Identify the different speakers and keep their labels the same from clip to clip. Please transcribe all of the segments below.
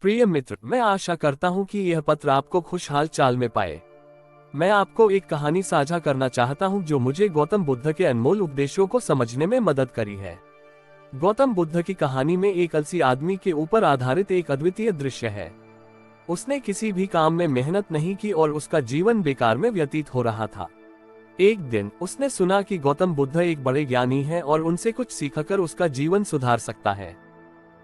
Speaker 1: प्रिय मित्र, मैं आशा करता हूं कि यह पत्र आपको खुशहाल चाल में पाए। मैं आपको एक कहानी साझा करना चाहता हूं जो मुझे गौतम बुद्ध के अनमोल उपदेशों को समझने में मदद करी है। गौतम बुद्ध की कहानी में एक अलसी आदमी के ऊपर आधारित एक अद्वितीय दृश्य है। उसने किसी भी काम में मेहनत नहीं की और उसका जीवन बेकार में व्यतीत हो रहा था। एक दिन उसने सुना कि गौतम बुद्ध एक बड़े ज्ञानी हैं और उनसे कुछ सीखकर उसका जीवन सुधार सकता है।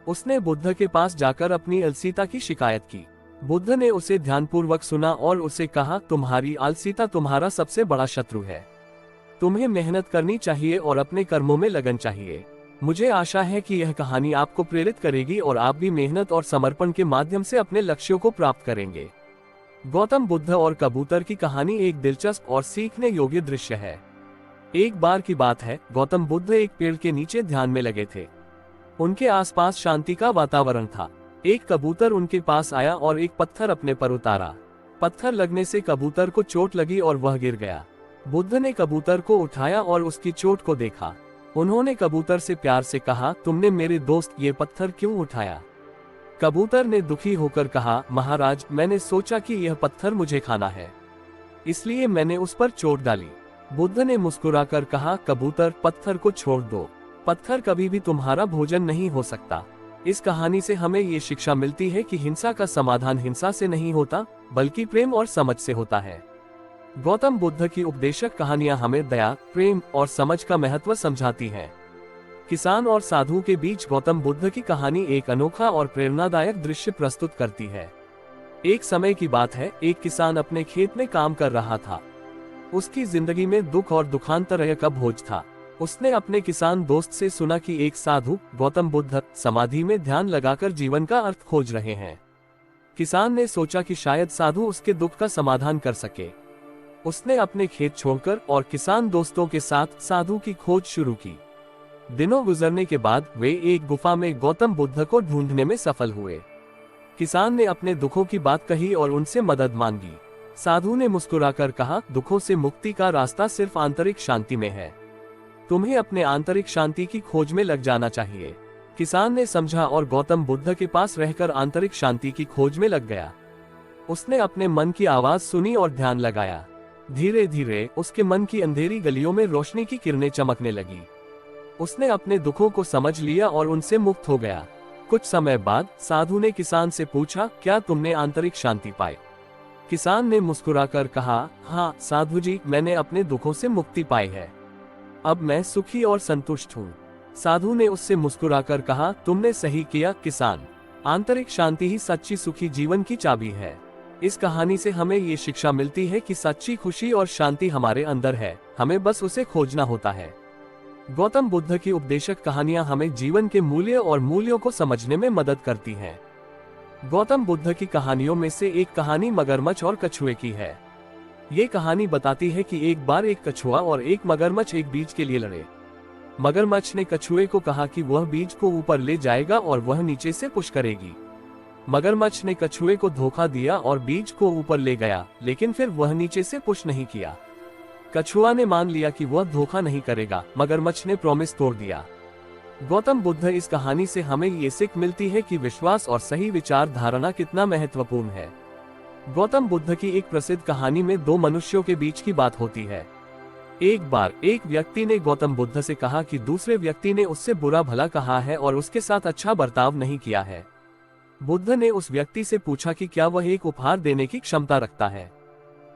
Speaker 1: उसने बुद्ध के पास जाकर अपनी आलसीता की शिकायत की। बुद्ध ने उसे ध्यानपूर्वक सुना और उसे कहा, तुम्हारी आलसीता तुम्हारा सबसे बड़ा शत्रु है। तुम्हें मेहनत करनी चाहिए और अपने कर्मों में लगन चाहिए। मुझे आशा है कि यह कहानी आपको प्रेरित करेगी और आप भी मेहनत और समर्पण के माध्यम से अपने लक्ष्यों को प्राप्त करेंगे। गौतम बुद्ध और कबूतर की कहानी एक दिलचस्प और सीखने योग्य दृश्य है। एक बार की बात है, गौतम बुद्ध एक पेड़ के नीचे ध्यान में लगे थे। उनके आसपास शांति का वातावरण था। एक कबूतर उनके पास आया और एक पत्थर अपने पर उतारा। पत्थर लगने से कबूतर को चोट लगी और वह गिर गया। बुद्ध ने कबूतर को उठाया और उसकी चोट को देखा। उन्होंने कबूतर से प्यार से कहा, तुमने मेरे दोस्त ये पत्थर क्यों उठाया? कबूतर ने दुखी होकर कहा, महाराज, मैंने सोचा कि यह पत्थर मुझे खाना है, इसलिए मैंने उस पर चोट डाली। बुद्ध ने मुस्कुराकर कहा, कबूतर, पत्थर को छोड़ दो। पत्थर कभी भी तुम्हारा भोजन नहीं हो सकता। इस कहानी से हमें ये शिक्षा मिलती है कि हिंसा का समाधान हिंसा से नहीं होता, बल्कि प्रेम और समझ से होता है। गौतम बुद्ध की उपदेशक कहानियां हमें दया, प्रेम और समझ का महत्व समझाती हैं। किसान और साधु के बीच गौतम बुद्ध की कहानी एक अनोखा और प्रेरणादायक दृश्य प्रस्तुत करती है। एक समय की बात है, एक किसान अपने खेत में काम कर रहा था। उसकी जिंदगी में दुख और दुखांतरय का बोझ था। उसने अपने किसान दोस्त से सुना कि एक साधु, गौतम बुद्ध, समाधि में ध्यान लगाकर जीवन का अर्थ खोज रहे हैं। किसान ने सोचा कि शायद साधु उसके दुख का समाधान कर सके। उसने अपने खेत छोड़कर और किसान दोस्तों के साथ साधु की खोज शुरू की। दिनों गुजरने के बाद वे एक गुफा में गौतम बुद्ध को ढूंढने में सफल हुए। किसान ने अपने दुखों की बात कही और उनसे मदद मांगी। साधु ने मुस्कुराकर कहा, दुखों से मुक्ति का रास्ता सिर्फ आंतरिक शांति में है। तुम्हें अपने आंतरिक शांति की खोज में लग जाना चाहिए। किसान ने समझा और गौतम बुद्ध के पास रहकर आंतरिक शांति की खोज में लग गया। उसने अपने मन की आवाज सुनी और ध्यान लगाया। धीरे धीरे उसके मन की अंधेरी गलियों में रोशनी की किरणें चमकने लगी। उसने अपने दुखों को समझ लिया और उनसे मुक्त हो गया। कुछ समय बाद साधु ने किसान से पूछा, क्या तुमने आंतरिक शांति पाई? किसान ने मुस्कुराकर कहा, हाँ साधु जी, मैंने अपने दुखों से मुक्ति पाई है। अब मैं सुखी और संतुष्ट हूँ। साधु ने उससे मुस्कुराकर कहा, तुमने सही किया किसान। आंतरिक शांति ही सच्ची सुखी जीवन की चाबी है। इस कहानी से हमें ये शिक्षा मिलती है कि सच्ची खुशी और शांति हमारे अंदर है, हमें बस उसे खोजना होता है। गौतम बुद्ध की उपदेशक कहानियां हमें जीवन के मूल्य और मूल्यों को समझने में मदद करती हैं। गौतम बुद्ध की कहानियों में से एक कहानी मगरमच्छ और कछुए की है। ये कहानी बताती है कि एक बार एक कछुआ और एक मगरमच्छ एक बीज के लिए लड़े। मगरमच्छ ने कछुए को कहा कि वह बीज को ऊपर ले जाएगा और वह नीचे से पुश करेगी। मगरमच्छ ने कछुए को धोखा दिया और बीज को ऊपर ले गया, लेकिन फिर वह नीचे से पुश नहीं किया। कछुआ ने मान लिया कि वह धोखा नहीं करेगा। मगरमच्छ ने प्रॉमिस तोड़ दिया। गौतम बुद्ध इस कहानी से हमें ये सीख मिलती है कि विश्वास और सही विचार धारणा कितना महत्वपूर्ण है। गौतम बुद्ध की एक प्रसिद्ध कहानी में दो मनुष्यों के बीच की बात होती है। एक बार एक व्यक्ति ने गौतम बुद्ध से कहा कि दूसरे व्यक्ति ने उससे बुरा भला कहा है और उसके साथ अच्छा बर्ताव नहीं किया है। बुद्ध ने उस व्यक्ति से पूछा कि क्या वह एक उपहार देने की क्षमता रखता है।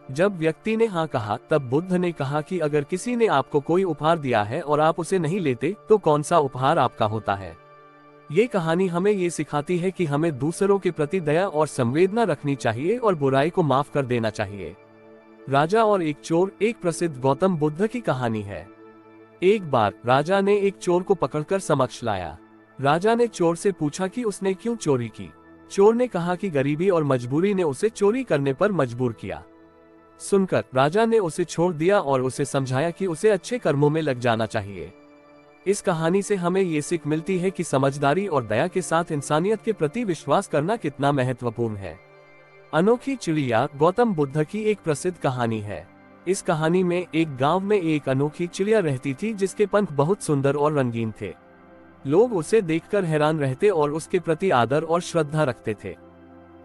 Speaker 1: जब व्यक्ति ने हाँ कहा, तब बुद्ध ने कहा कि अगर किसी ने आपको कोई उपहार दिया है और आप उसे नहीं लेते, तो कौन सा उपहार आपका होता है? ये कहानी हमें ये सिखाती है कि हमें दूसरों के प्रति दया और संवेदना रखनी चाहिए और बुराई को माफ कर देना चाहिए। राजा और एक चोर एक प्रसिद्ध गौतम बुद्ध की कहानी है। एक बार राजा ने एक चोर को पकड़कर समक्ष लाया। राजा ने चोर से पूछा कि उसने क्यों चोरी की। चोर ने कहा कि गरीबी और मजबूरी ने उसे चोरी करने पर मजबूर किया। सुनकर राजा ने उसे छोड़ दिया और उसे समझाया कि उसे अच्छे कर्मों में लग जाना चाहिए। इस कहानी से हमें ये सीख मिलती है कि समझदारी और दया के साथ इंसानियत के प्रति विश्वास करना कितना महत्वपूर्ण है। अनोखी चिड़िया गौतम बुद्ध की एक प्रसिद्ध कहानी है। इस कहानी में एक गांव में एक अनोखी चिड़िया रहती थी जिसके पंख बहुत सुंदर और रंगीन थे। लोग उसे देखकर हैरान रहते और उसके प्रति आदर और श्रद्धा रखते थे।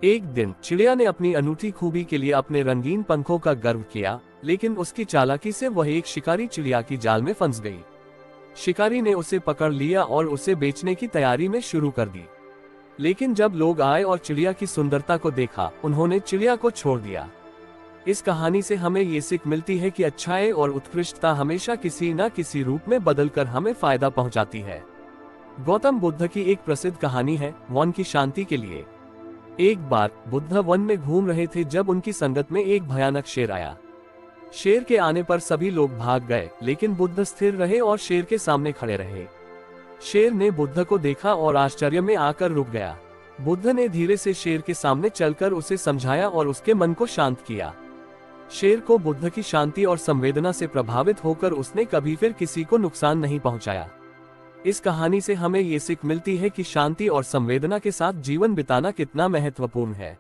Speaker 1: एक दिन चिड़िया ने अपनी अनूठी खूबी के लिए अपने रंगीन पंखों का गर्व किया, लेकिन उसकी चालाकी से वह एक शिकारी चिड़िया की जाल में फंस गई। शिकारी ने उसे पकड़ लिया और उसे बेचने की तैयारी में शुरू कर दी। लेकिन जब लोग आए और चिड़िया की सुंदरता को देखा, उन्होंने चिड़िया को छोड़ दिया। इस कहानी से हमें ये सीख मिलती है कि अच्छाई और उत्कृष्टता हमेशा किसी न किसी रूप में बदलकर हमें फायदा पहुंचाती है। गौतम बुद्ध की एक प्रसिद्ध कहानी है, वन की शांति के लिए। एक बार बुद्ध वन में घूम रहे थे जब उनकी संगत में एक भयानक शेर आया। शेर के आने पर सभी लोग भाग गए, लेकिन बुद्ध स्थिर रहे और शेर के सामने खड़े रहे। शेर ने बुद्ध को देखा और आश्चर्य में आकर रुक गया। बुद्ध ने धीरे से शेर के सामने चलकर उसे समझाया और उसके मन को शांत किया। शेर को बुद्ध की शांति और संवेदना से प्रभावित होकर उसने कभी फिर किसी को नुकसान नहीं पहुंचाया। इस कहानी से हमें ये सीख मिलती है कि शांति और संवेदना के साथ जीवन बिताना कितना महत्वपूर्ण है।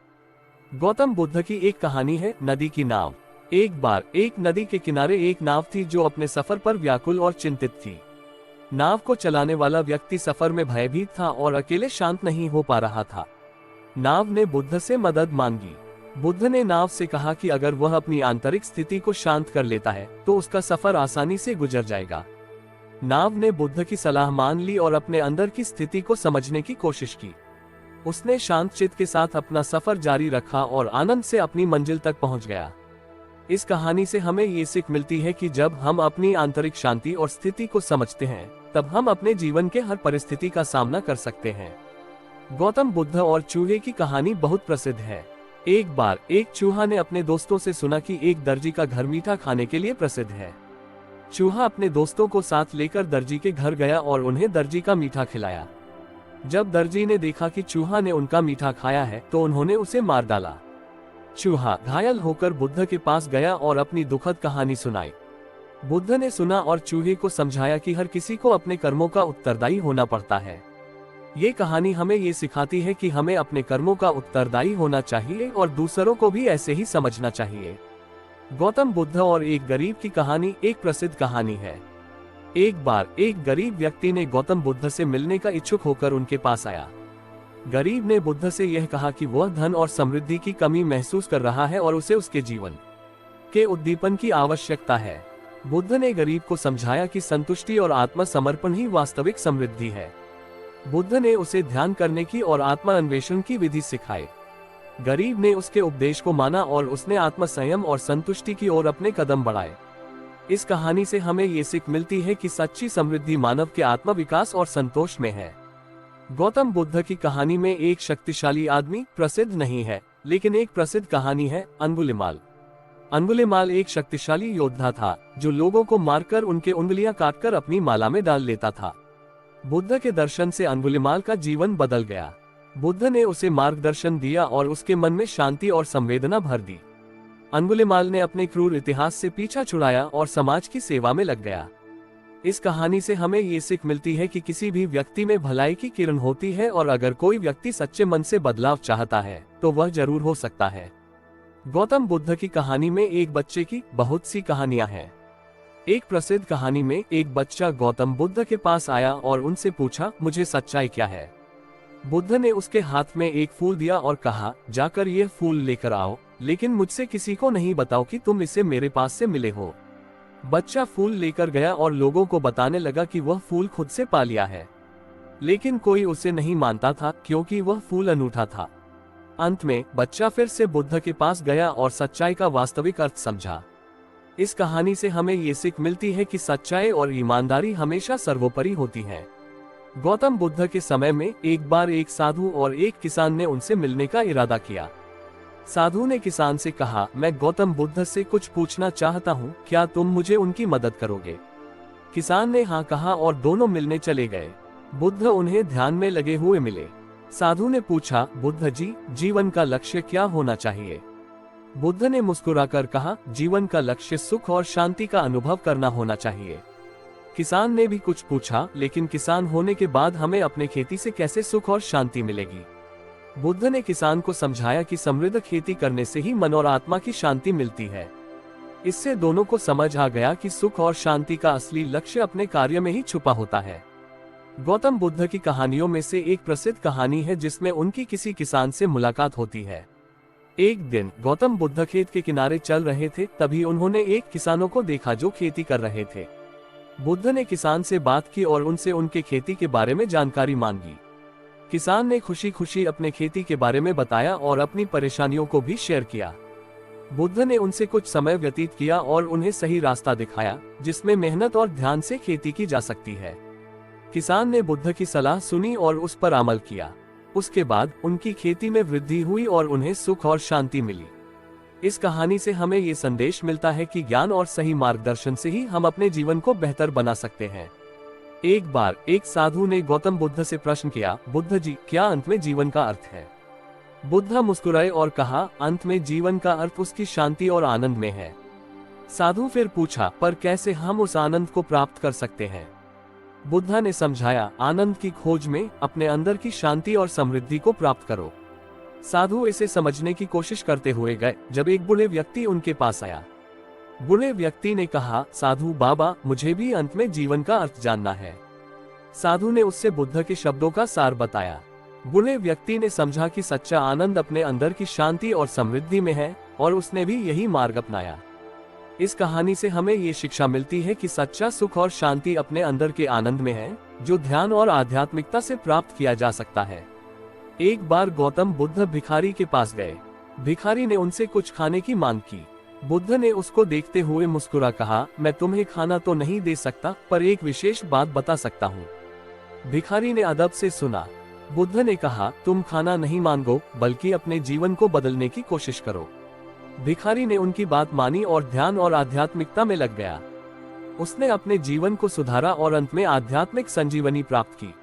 Speaker 1: गौतम बुद्ध की एक कहानी है, नदी की नाव। एक बार एक नदी के किनारे एक नाव थी जो अपने सफर पर व्याकुल और चिंतित थी। नाव को चलाने वाला व्यक्ति सफर में भयभीत था और अकेले शांत नहीं हो पा रहा था। नाव ने बुद्ध से मदद मांगी। बुद्ध ने नाव से कहा कि अगर वह अपनी आंतरिक स्थिति को शांत कर लेता है तो उसका सफर आसानी से गुजर जाएगा। नाव ने बुद्ध की सलाह मान ली और अपने अंदर की स्थिति को समझने की कोशिश की। उसने शांत चित्त के साथ अपना सफर जारी रखा और आनंद से अपनी मंजिल तक पहुंच गया। इस कहानी से हमें ये सीख मिलती है कि जब हम अपनी आंतरिक शांति और स्थिति को समझते हैं, तब हम अपने जीवन के हर परिस्थिति का सामना कर सकते हैं। गौतम बुद्ध और चूहे की कहानी बहुत प्रसिद्ध है। एक बार एक चूहा ने अपने दोस्तों से सुना कि एक दर्जी का घर मीठा खाने के लिए प्रसिद्ध है। चूहा अपने दोस्तों को साथ लेकर दर्जी के घर गया और उन्हें दर्जी का मीठा खिलाया। जब दर्जी ने देखा कि चूहा ने उनका मीठा खाया है, तो उन्होंने उसे मार डाला। चूहा घायल होकर बुद्ध के पास गया और अपनी दुखद कहानी सुनाई। बुद्ध ने सुना और चूहे को समझाया कि हर किसी को अपने कर्मों का उत्तरदायी होना पड़ता है। ये कहानी हमें ये सिखाती है कि हमें अपने कर्मों का उत्तरदायी होना चाहिए और दूसरों को भी ऐसे ही समझना चाहिए। गौतम बुद्ध और एक गरीब की कहानी एक प्रसिद्ध कहानी है। एक बार एक गरीब व्यक्ति ने गौतम बुद्ध से मिलने का इच्छुक होकर उनके पास आया। गरीब ने बुद्ध से यह कहा कि वह धन और समृद्धि की कमी महसूस कर रहा है और उसे उसके जीवन के उद्दीपन की आवश्यकता है। बुद्ध ने गरीब को समझाया कि संतुष्टि और आत्मसमर्पण ही वास्तविक समृद्धि है। बुद्ध ने उसे ध्यान करने की और आत्मा अन्वेषण की विधि सिखाई। गरीब ने उसके उपदेश को माना और उसने आत्मसंयम और संतुष्टि की ओर अपने कदम बढ़ाए। इस कहानी से हमें ये सीख मिलती है कि सच्ची समृद्धि मानव के आत्म विकास और संतोष में है। गौतम बुद्ध की कहानी में एक शक्तिशाली आदमी प्रसिद्ध नहीं है, लेकिन एक प्रसिद्ध कहानी है, अंगुलिमाल। अंगुलिमाल एक शक्तिशाली योद्धा था जो लोगों को मारकर उनके उंगलियां काटकर अपनी माला में डाल लेता था। बुद्ध के दर्शन से अंगुलिमाल का जीवन बदल गया। बुद्ध ने उसे मार्गदर्शन दिया और उसके मन में शांति और संवेदना भर दी। अंगुलिमाल ने अपने क्रूर इतिहास से पीछा छुड़ाया और समाज की सेवा में लग गया। इस कहानी से हमें ये सीख मिलती है कि किसी भी व्यक्ति में भलाई की किरण होती है और अगर कोई व्यक्ति सच्चे मन से बदलाव चाहता है तो वह जरूर हो सकता है। गौतम बुद्ध की कहानी में एक बच्चे की बहुत सी कहानियां हैं। एक प्रसिद्ध कहानी में एक बच्चा गौतम बुद्ध के पास आया और उनसे पूछा, मुझे सच्चाई क्या है? बुद्ध ने उसके हाथ में एक फूल दिया और कहा, जाकर यह फूल लेकर आओ, लेकिन मुझसे किसी को नहीं बताओ कि तुम इसे मेरे पास से मिले हो। बच्चा फूल लेकर गया और लोगों को बताने लगा कि वह फूल खुद से पा लिया है, लेकिन कोई उसे नहीं मानता था क्योंकि वह फूल अनूठा था। अंत में बच्चा फिर से बुद्ध के पास गया और सच्चाई का वास्तविक अर्थ समझा। इस कहानी से हमें ये सीख मिलती है कि सच्चाई और ईमानदारी हमेशा सर्वोपरि होती है। गौतम बुद्ध के समय में एक बार एक साधु और एक किसान ने उनसे मिलने का इरादा किया। साधु ने किसान से कहा, मैं गौतम बुद्ध से कुछ पूछना चाहता हूँ, क्या तुम मुझे उनकी मदद करोगे? किसान ने हाँ कहा और दोनों मिलने चले गए। बुद्ध उन्हें ध्यान में लगे हुए मिले। साधु ने पूछा, बुद्ध जी, जीवन का लक्ष्य क्या होना चाहिए? बुद्ध ने मुस्कुराकर कहा, जीवन का लक्ष्य सुख और शांति का अनुभव करना होना चाहिए। किसान ने भी कुछ पूछा, लेकिन किसान होने के बाद हमें अपने खेती से कैसे सुख और शांति मिलेगी? बुद्ध ने किसान को समझाया कि समृद्ध खेती करने से ही मन और आत्मा की शांति मिलती है। इससे दोनों को समझ आ गया कि सुख और शांति का असली लक्ष्य अपने कार्य में ही छुपा होता है। गौतम बुद्ध की कहानियों में से एक प्रसिद्ध कहानी है जिसमें उनकी किसी किसान से मुलाकात होती है। एक दिन गौतम बुद्ध खेत के किनारे चल रहे थे, तभी उन्होंने एक किसानों को देखा जो खेती कर रहे थे। बुद्ध ने किसान से बात की और उनसे उनके खेती के बारे में जानकारी मांगी। किसान ने खुशी खुशी अपने खेती के बारे में बताया और अपनी परेशानियों को भी शेयर किया। बुद्ध ने उनसे कुछ समय व्यतीत किया और उन्हें सही रास्ता दिखाया जिसमें मेहनत और ध्यान से खेती की जा सकती है। किसान ने बुद्ध की सलाह सुनी और उस पर अमल किया। उसके बाद उनकी खेती में वृद्धि हुई और उन्हें सुख और शांति मिली। इस कहानी से हमें ये संदेश मिलता है कि ज्ञान और सही मार्गदर्शन से ही हम अपने जीवन को बेहतर बना सकते हैं। एक बार एक साधु ने गौतम बुद्ध से प्रश्न किया, बुद्ध जी, क्या अंत में जीवन का अर्थ है? बुद्ध मुस्कुराए और कहा, अंत में जीवन का अर्थ उसकी शांति और आनंद में है। साधु फिर पूछा, पर कैसे हम उस आनंद को प्राप्त कर सकते हैं? बुद्ध ने समझाया, आनंद की खोज में अपने अंदर की शांति और समृद्धि को प्राप्त करो। साधु इसे समझने की कोशिश करते हुए गए जब एक बूढ़े व्यक्ति उनके पास आया। बूढ़े व्यक्ति ने कहा, साधु बाबा, मुझे भी अंत में जीवन का अर्थ जानना है। साधु ने उससे बुद्ध के शब्दों का सार बताया। बूढ़े व्यक्ति ने समझा कि सच्चा आनंद अपने अंदर की शांति और समृद्धि में है और उसने भी यही मार्ग अपनाया। इस कहानी से हमें ये शिक्षा मिलती है कि सच्चा सुख और शांति अपने अंदर के आनंद में है, जो ध्यान और आध्यात्मिकता से प्राप्त किया जा सकता है। एक बार गौतम बुद्ध भिखारी के पास गए। भिखारी ने उनसे कुछ खाने की मांग की। बुद्ध ने उसको देखते हुए मुस्कुरा कहा, मैं तुम्हें खाना तो नहीं दे सकता, पर एक विशेष बात बता सकता हूँ। भिखारी ने अदब से सुना। बुद्ध ने कहा, तुम खाना नहीं मांगो, बल्कि अपने जीवन को बदलने की कोशिश करो। भिखारी ने उनकी बात मानी और ध्यान और आध्यात्मिकता में लग गया। उसने अपने जीवन को सुधारा और अंत में आध्यात्मिक संजीवनी प्राप्त की।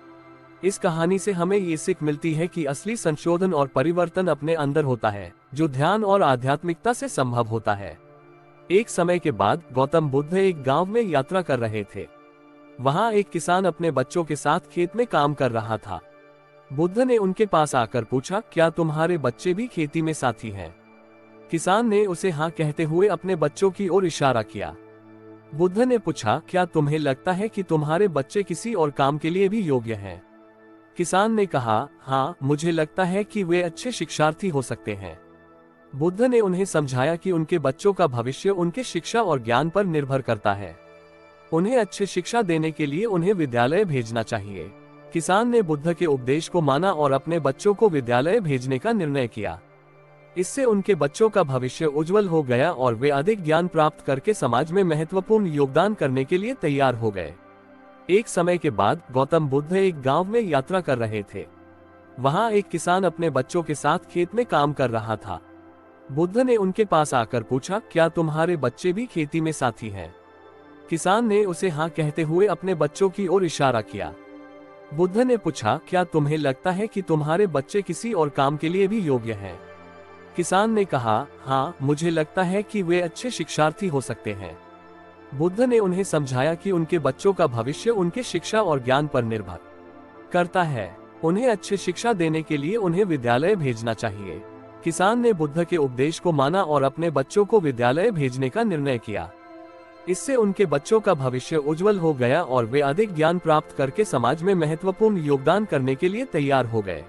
Speaker 1: इस कहानी से हमें ये सीख मिलती है कि असली संशोधन और परिवर्तन अपने अंदर होता है, जो ध्यान और आध्यात्मिकता से संभव होता है। एक समय के बाद गौतम बुद्ध एक गांव में यात्रा कर रहे थे। वहां एक किसान अपने बच्चों के साथ खेत में काम कर रहा था। बुद्ध ने उनके पास आकर पूछा, क्या तुम्हारे बच्चे भी खेती में साथी हैं? किसान ने उसे हाँ कहते हुए अपने बच्चों की ओर इशारा किया। बुद्ध ने पूछा, क्या तुम्हें लगता है कि तुम्हारे बच्चे किसी और काम के लिए भी योग्य हैं? किसान ने कहा, हाँ, मुझे लगता है कि वे अच्छे शिक्षार्थी हो सकते हैं। बुद्ध ने उन्हें समझाया कि उनके बच्चों का भविष्य उनके शिक्षा और ज्ञान पर निर्भर करता है। उन्हें अच्छी शिक्षा देने के लिए उन्हें विद्यालय भेजना चाहिए। किसान ने बुद्ध के उपदेश को माना और अपने बच्चों को विद्यालय भेजने का निर्णय किया। इससे उनके बच्चों का भविष्य उज्जवल हो गया और वे अधिक ज्ञान प्राप्त करके समाज में महत्वपूर्ण योगदान करने के लिए तैयार हो गए। एक समय के बाद गौतम बुद्ध एक गांव में यात्रा कर रहे थे। वहां एक किसान अपने बच्चों के साथ खेत में काम कर रहा था। बुद्ध ने उनके पास आकर पूछा, क्या तुम्हारे बच्चे भी खेती में साथी हैं? किसान ने उसे हाँ कहते हुए अपने बच्चों की ओर इशारा किया। बुद्ध ने पूछा, क्या तुम्हें लगता है कि तुम्हारे बच्चे किसी और काम के लिए भी योग्य हैं? किसान ने कहा, हाँ, मुझे लगता है कि वे अच्छे शिक्षार्थी हो सकते हैं। बुद्ध ने उन्हें समझाया कि उनके बच्चों का भविष्य उनके शिक्षा और ज्ञान पर निर्भर करता है। उन्हें अच्छी शिक्षा देने के लिए उन्हें विद्यालय भेजना चाहिए। किसान ने बुद्ध के उपदेश को माना और अपने बच्चों को विद्यालय भेजने का निर्णय किया। इससे उनके बच्चों का भविष्य उज्जवल हो गया और वे अधिक ज्ञान प्राप्त करके समाज में महत्वपूर्ण योगदान करने के लिए तैयार हो गए।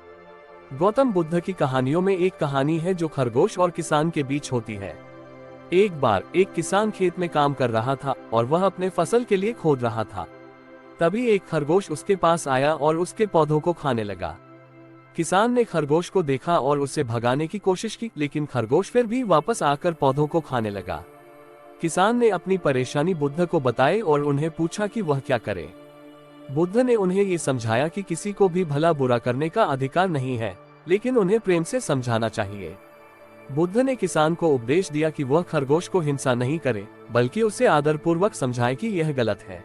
Speaker 1: गौतम बुद्ध की कहानियों में एक कहानी है जो खरगोश और किसान के बीच होती है। एक बार एक किसान खेत में काम कर रहा था और वह अपने फसल के लिए खोद रहा था। तभी एक खरगोश उसके पास आया और उसके पौधों को खाने लगा। किसान ने खरगोश को देखा और उसे भगाने की कोशिश की, लेकिन खरगोश फिर भी वापस आकर पौधों को खाने लगा। किसान ने अपनी परेशानी बुद्ध को बताई और उन्हें पूछा कि वह क्या करे। बुद्ध ने उन्हें ये समझाया कि किसी को भी भला बुरा करने का अधिकार नहीं है, लेकिन उन्हें प्रेम से समझाना चाहिए। बुद्ध ने किसान को उपदेश दिया कि वह खरगोश को हिंसा नहीं करे, बल्कि उसे आदरपूर्वक समझाए कि यह गलत है।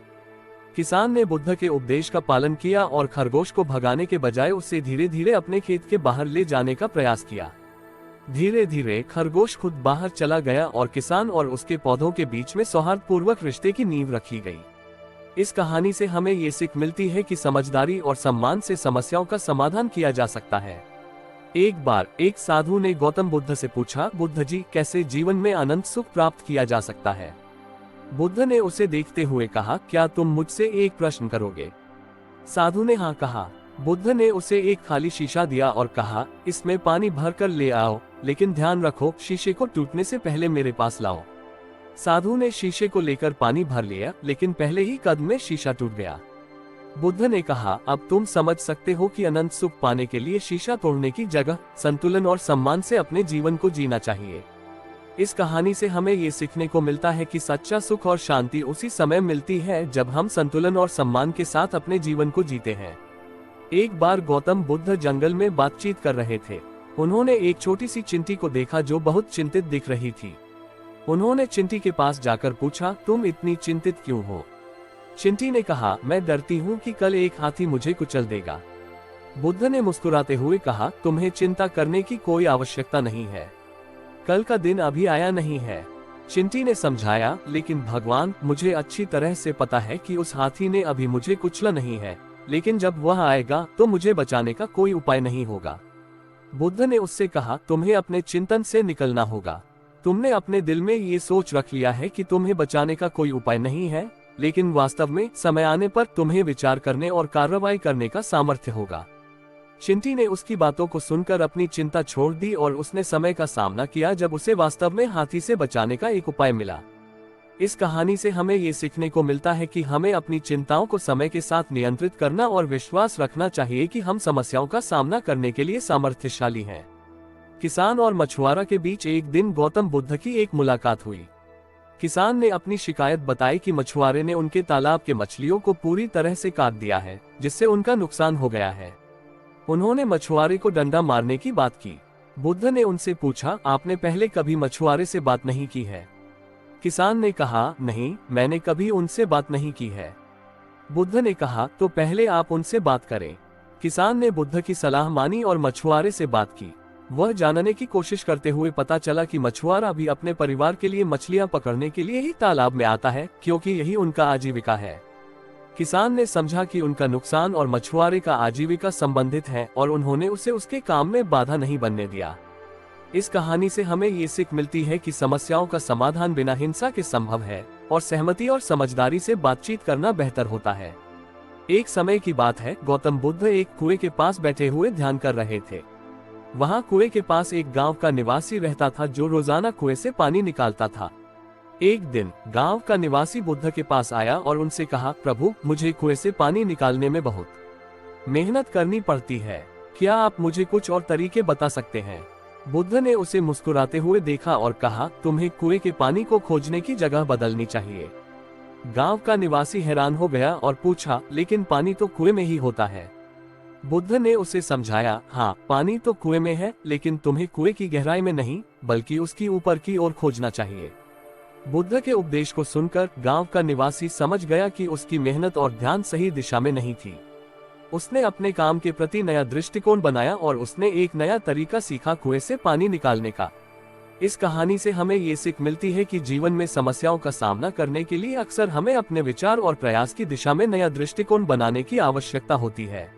Speaker 1: किसान ने बुद्ध के उपदेश का पालन किया और खरगोश को भगाने के बजाय उसे धीरे धीरे अपने खेत के बाहर ले जाने का प्रयास किया। धीरे धीरे खरगोश खुद बाहर चला गया और किसान और उसके पौधों के बीच में सौहार्दपूर्वक रिश्ते की नींव रखी गई। इस कहानी से हमें ये सीख मिलती है कि समझदारी और सम्मान से समस्याओं का समाधान किया जा सकता है। एक बार एक साधु ने गौतम बुद्ध से पूछा, बुद्ध जी, कैसे जीवन में अनंत सुख प्राप्त किया जा सकता है? बुद्ध ने उसे देखते हुए कहा, क्या तुम मुझसे एक प्रश्न करोगे? साधु ने हाँ कहा। बुद्ध ने उसे एक खाली शीशा दिया और कहा, इसमें पानी भर कर ले आओ, लेकिन ध्यान रखो शीशे को टूटने से पहले मेरे पास लाओ। साधु ने शीशे को लेकर पानी भर लिया, लेकिन पहले ही कदम में शीशा टूट गया। बुद्ध ने कहा, अब तुम समझ सकते हो कि अनंत सुख पाने के लिए शीशा तोड़ने की जगह संतुलन और सम्मान से अपने जीवन को जीना चाहिए। इस कहानी से हमें ये सीखने को मिलता है कि सच्चा सुख और शांति उसी समय मिलती है जब हम संतुलन और सम्मान के साथ अपने जीवन को जीते हैं। एक बार गौतम बुद्ध जंगल में बातचीत कर रहे थे। उन्होंने एक छोटी सी चींटी को देखा जो बहुत चिंतित दिख रही थी। उन्होंने चींटी के पास जाकर पूछा, तुम इतनी चिंतित क्यों हो? चींटी ने कहा, मैं डरती हूँ कि कल एक हाथी मुझे कुचल देगा। बुद्ध ने मुस्कुराते हुए कहा, तुम्हें चिंता करने की कोई आवश्यकता नहीं है, कल का दिन अभी आया नहीं है। चींटी ने समझाया, लेकिन भगवान, मुझे अच्छी तरह से पता है कि उस हाथी ने अभी मुझे कुचला नहीं है, लेकिन जब वह आएगा तो मुझे बचाने का कोई उपाय नहीं होगा। बुद्ध ने उससे कहा, तुम्हें अपने चिंतन से निकलना होगा। तुमने अपने दिल में ये सोच रख लिया है कि तुम्हें बचाने का कोई उपाय नहीं है, लेकिन वास्तव में समय आने पर तुम्हें विचार करने और कार्रवाई करने का सामर्थ्य होगा। चींटी ने उसकी बातों को सुनकर अपनी चिंता छोड़ दी और उसने समय का सामना किया जब उसे वास्तव में हाथी से बचाने का एक उपाय मिला। इस कहानी से हमें ये सीखने को मिलता है कि हमें अपनी चिंताओं को समय के साथ नियंत्रित करना और विश्वास रखना चाहिए कि हम समस्याओं का सामना करने के लिए सामर्थ्यशाली हैं। किसान और मछुआरा के बीच एक दिन गौतम बुद्ध की एक मुलाकात हुई। किसान ने अपनी शिकायत बताई कि मछुआरे ने उनके तालाब के मछलियों को पूरी तरह से काट दिया है, जिससे उनका नुकसान हो गया है। उन्होंने मछुआरे को डंडा मारने की बात की। बुद्ध ने उनसे पूछा, आपने पहले कभी मछुआरे से बात नहीं की है? किसान ने कहा, नहीं, मैंने कभी उनसे बात नहीं की है। बुद्ध ने कहा, तो पहले आप उनसे बात करें। किसान ने बुद्ध की सलाह मानी और मछुआरे से बात की। वह जानने की कोशिश करते हुए पता चला कि मछुआरा भी अपने परिवार के लिए मछलियां पकड़ने के लिए ही तालाब में आता है, क्योंकि यही उनका आजीविका है। किसान ने समझा कि उनका नुकसान और मछुआरे का आजीविका संबंधित है और उन्होंने उसे उसके काम में बाधा नहीं बनने दिया। इस कहानी से हमें ये सीख मिलती है कि समस्याओं का समाधान बिना हिंसा के संभव है और सहमति और समझदारी से बातचीत करना बेहतर होता है। एक समय की बात है, गौतम बुद्ध एक कुएं के पास बैठे हुए ध्यान कर रहे थे। वहां कुएं के पास एक गांव का निवासी रहता था जो रोजाना कुएं से पानी निकालता था। एक दिन गांव का निवासी बुद्ध के पास आया और उनसे कहा, प्रभु, मुझे कुएं से पानी निकालने में बहुत मेहनत करनी पड़ती है, क्या आप मुझे कुछ और तरीके बता सकते हैं? बुद्ध ने उसे मुस्कुराते हुए देखा और कहा, तुम्हें कुएं के पानी को खोजने की जगह बदलनी चाहिए। गांव का निवासी हैरान हो गया और पूछा, लेकिन पानी तो कुएं में ही होता है। बुद्ध ने उसे समझाया, हाँ, पानी तो कुएं में है, लेकिन तुम्हें कुएं की गहराई में नहीं, बल्कि उसकी ऊपर की ओर खोजना चाहिए। बुद्ध के उपदेश को सुनकर गांव का निवासी समझ गया कि उसकी मेहनत और ध्यान सही दिशा में नहीं थी। उसने अपने काम के प्रति नया दृष्टिकोण बनाया और उसने एक नया तरीका सीखा कुएं से पानी निकालने का। इस कहानी से हमें ये सीख मिलती है कि जीवन में समस्याओं का सामना करने के लिए अक्सर हमें अपने विचार और प्रयास की दिशा में नया दृष्टिकोण बनाने की आवश्यकता होती है।